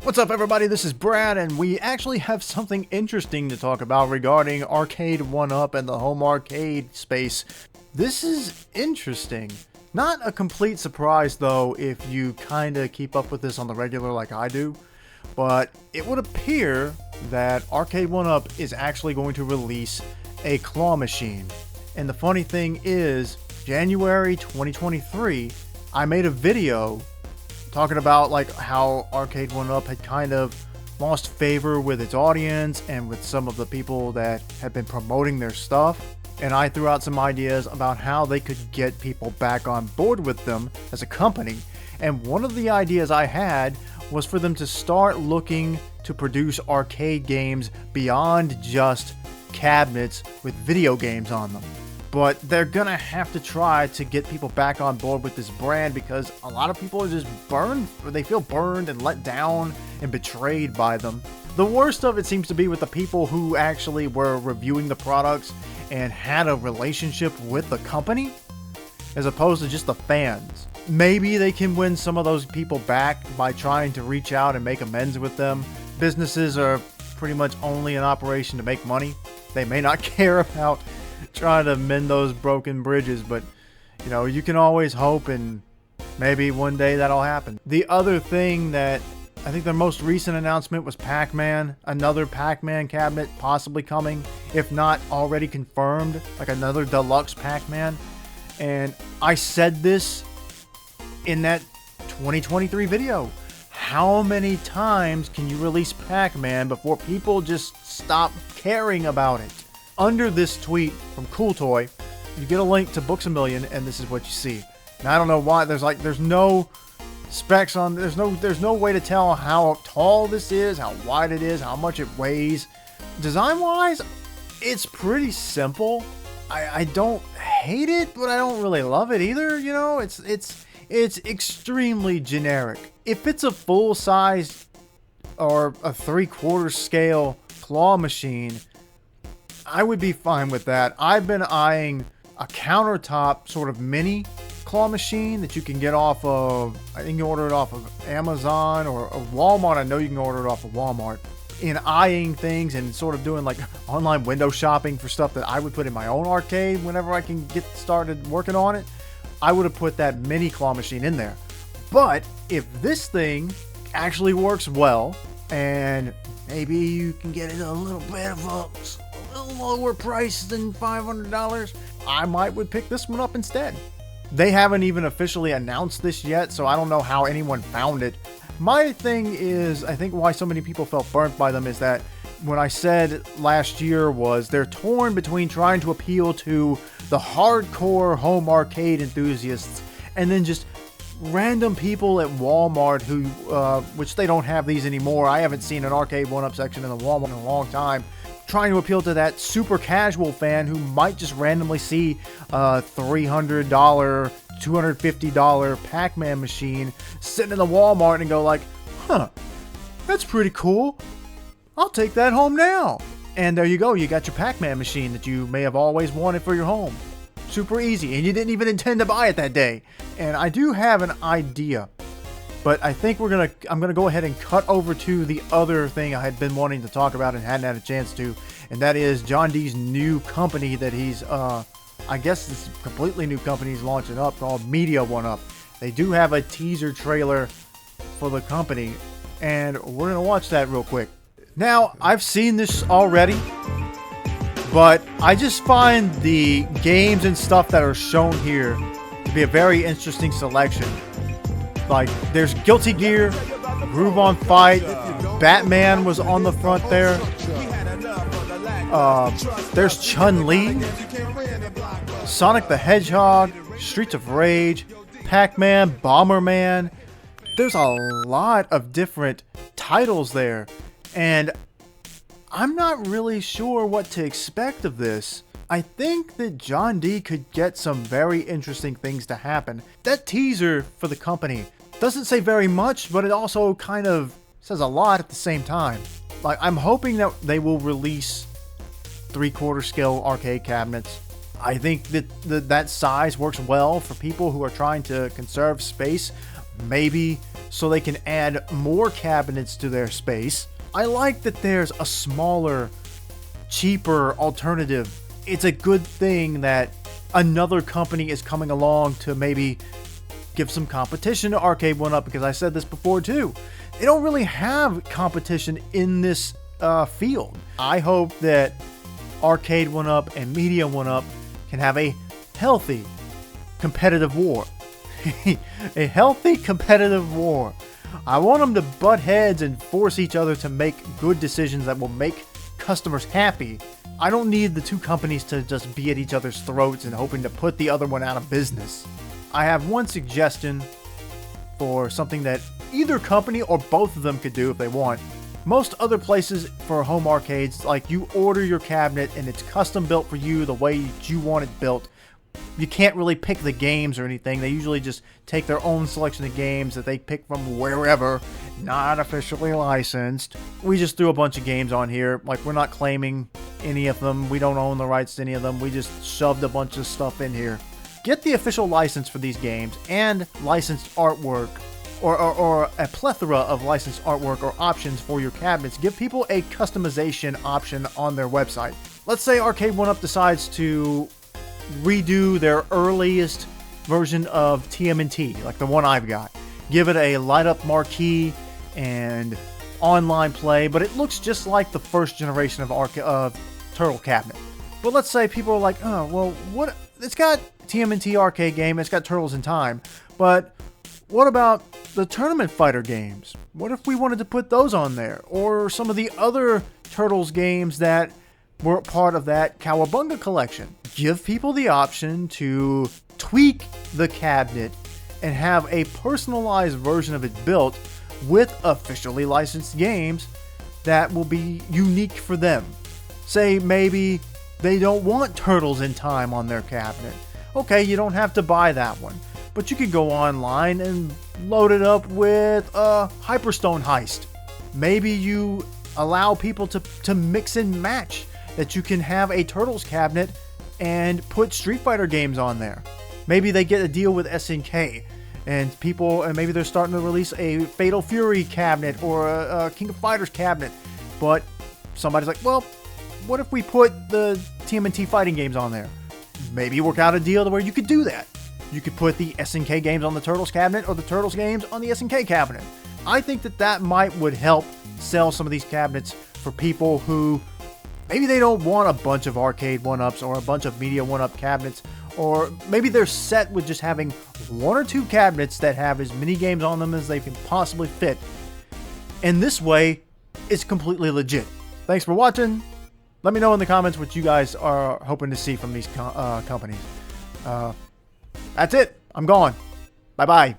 What's up, everybody? This is Brad, and we actually have something interesting to talk about regarding Arcade1Up and the home arcade space. This is interesting. Not a complete surprise, though, if you kinda keep up with this on the regular like I do, but it would appear that Arcade1Up is actually going to release a claw machine. And the funny thing is, January 2023, I made a video talking about like how Arcade1Up had kind of lost favor with its audience and with some of the people that had been promoting their stuff. And I threw out some ideas about how they could get people back on board with them as a company. And one of the ideas I had was for them to start looking to produce arcade games beyond just cabinets with video games on them. But they're gonna have to try to get people back on board with this brand because a lot of people are just burned, or they feel burned and let down and betrayed by them. The worst of it seems to be with the people who actually were reviewing the products and had a relationship with the company, as opposed to just the fans. Maybe they can win some of those people back by trying to reach out and make amends with them. Businesses are pretty much only in operation to make money. They may not care about trying to mend those broken bridges, but you know, you can always hope, and maybe one day that'll happen. The other thing that I think the most recent announcement was Pac-Man. Another Pac-Man cabinet possibly coming, if not already confirmed, like another deluxe Pac-Man. And I said this in that 2023 video. How many times can you release Pac-Man before people just stop caring about it? Under this tweet from Cool Toy, you get a link to booksamillion, and this is what you see. Now I don't know why there's no specs on, there's no way to tell how tall this is, how wide it is, how much it weighs. Design wise, it's pretty simple. I don't hate it, but I don't really love it either. You know, it's extremely generic. If it's a full size or a 3/4 scale claw machine, I would be fine with that. I've been eyeing a countertop sort of mini claw machine that you can get off of, I think you order it off of Amazon or Walmart. I know you can order it off of Walmart. In eyeing things and sort of doing like online window shopping for stuff that I would put in my own arcade whenever I can get started working on it, I would have put that mini claw machine in there. But if this thing actually works well, and maybe you can get it a little bit of a lower price than $500, I would pick this one up instead. They haven't even officially announced this yet, so I don't know how anyone found it. My thing is, I think why so many people felt burnt by them is that what I said last year was they're torn between trying to appeal to the hardcore home arcade enthusiasts and then just random people at Walmart who, which they don't have these anymore. I haven't seen an Arcade1Up section in the Walmart in a long time. Trying to appeal to that super casual fan who might just randomly see a $300, $250 Pac-Man machine sitting in the Walmart and go like, huh, that's pretty cool. I'll take that home now. And there you go. You got your Pac-Man machine that you may have always wanted for your home. Super easy. And you didn't even intend to buy it that day. And I do have an idea, but I think I'm gonna go ahead and cut over to the other thing I had been wanting to talk about and hadn't had a chance to, and that is John D's new company that he's, I guess it's a completely new company he's launching up called Media1Up. They do have a teaser trailer for the company, and we're gonna watch that real quick. Now, I've seen this already, but I just find the games and stuff that are shown here to be a very interesting selection. Like, there's Guilty Gear, Groove on Fight, Batman was on the front there. There's Chun-Li, Sonic the Hedgehog, Streets of Rage, Pac-Man, Bomberman. There's a lot of different titles there, and I'm not really sure what to expect of this. I think that John D could get some very interesting things to happen. That teaser for the company doesn't say very much, but it also kind of says a lot at the same time. Like, I'm hoping that they will release 3/4 scale arcade cabinets. I think that that size works well for people who are trying to conserve space. Maybe so they can add more cabinets to their space. I like that there's a smaller, cheaper alternative. It's a good thing that another company is coming along to maybe give some competition to Arcade1Up, because I said this before too. They don't really have competition in this field. I hope that Arcade1Up and Media1Up can have a healthy competitive war. A healthy competitive war. I want them to butt heads and force each other to make good decisions that will make customers happy. I don't need the two companies to just be at each other's throats and hoping to put the other one out of business. I have one suggestion for something that either company or both of them could do if they want. Most other places for home arcades, like, you order your cabinet and it's custom built for you the way you want it built. You can't really pick the games or anything. They usually just take their own selection of games that they pick from wherever, not officially licensed. We just threw a bunch of games on here. Like, we're not claiming any of them. We don't own the rights to any of them. We just shoved a bunch of stuff in here. Get the official license for these games and licensed artwork, or a plethora of licensed artwork or options for your cabinets. Give people a customization option on their website. Let's say Arcade1Up decides to redo their earliest version of TMNT, like the one I've got. Give it a light-up marquee and online play, but it looks just like the first generation of Turtle cabinet. But let's say people are like, oh, well, what? It's got TMNT arcade game, it's got Turtles in Time, but what about the tournament fighter games? What if we wanted to put those on there? Or some of the other Turtles games that were part of that Cowabunga collection? Give people the option to tweak the cabinet and have a personalized version of it built with officially licensed games that will be unique for them. Say maybe they don't want Turtles in Time on their cabinet. Okay, you don't have to buy that one, but you could go online and load it up with a Hyperstone Heist. Maybe you allow people to mix and match, that you can have a Turtles cabinet and put Street Fighter games on there. Maybe they get a deal with SNK, and maybe they're starting to release a Fatal Fury cabinet or a King of Fighters cabinet, but somebody's like, well, what if we put the TMNT fighting games on there? Maybe work out a deal to where you could do that. You could put the SNK games on the Turtles cabinet or the Turtles games on the SNK cabinet. I think that would help sell some of these cabinets for people who maybe they don't want a bunch of Arcade1Ups or a bunch of Media1Up cabinets, or maybe they're set with just having one or two cabinets that have as many games on them as they can possibly fit. And this way, it's completely legit. Thanks for watching. Let me know in the comments what you guys are hoping to see from these companies. That's it. I'm gone. Bye-bye.